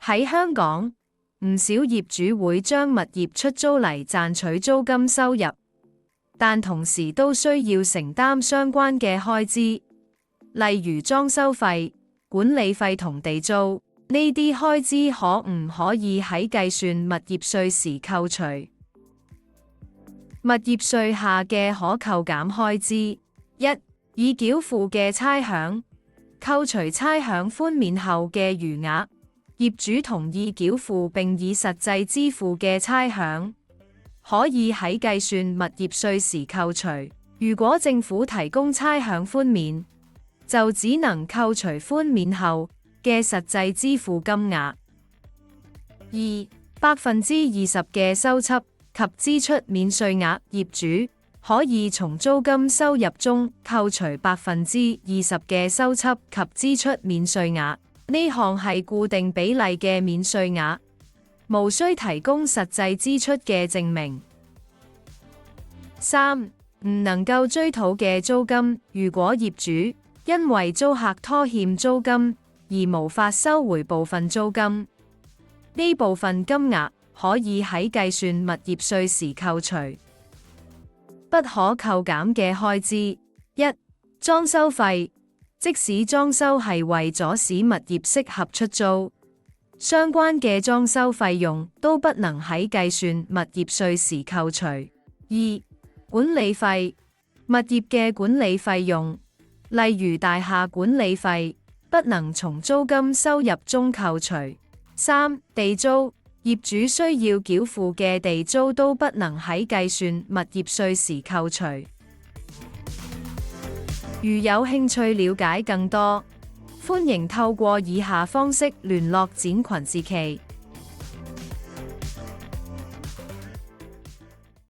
喺香港，唔少業主會將物業出租嚟賺取租金收入，但同時都需要承擔相關嘅開支，例如裝修費、管理費同地租。呢啲開支可唔可以喺計算物業稅時扣除？物業稅下嘅可扣減開支：一、已繳付嘅差餉，扣除差餉寬免後嘅餘額，業主同意繳付並已實際支付嘅差餉，可以喺計算物業稅時扣除。如果政府提供差餉寬免，就只能扣除寬免後嘅實際支付金額。二、20%嘅收輯及支出免稅額，業主可以從租金收入中扣除20%嘅收輯及支出免稅額。呢項係固定比例嘅免稅額，無需提供實際支出嘅證明。三、唔能夠追討嘅租金，如果業主因為租客拖欠租金而無法收回部分租金，呢部分金額可以喺計算物業稅時扣除。不可扣減嘅開支：一、裝修費，即使裝修係為咗使物業適合出租，相關嘅裝修費用都不能喺計算物業稅時扣除。二、管理費，物業嘅管理費用，例如大廈管理費，不能從租金收入中扣除。三、地租，業主需要繳付嘅地租都不能喺計算物業稅時扣除。如有興趣了解更多，歡迎透過以下方式聯絡展群志祺。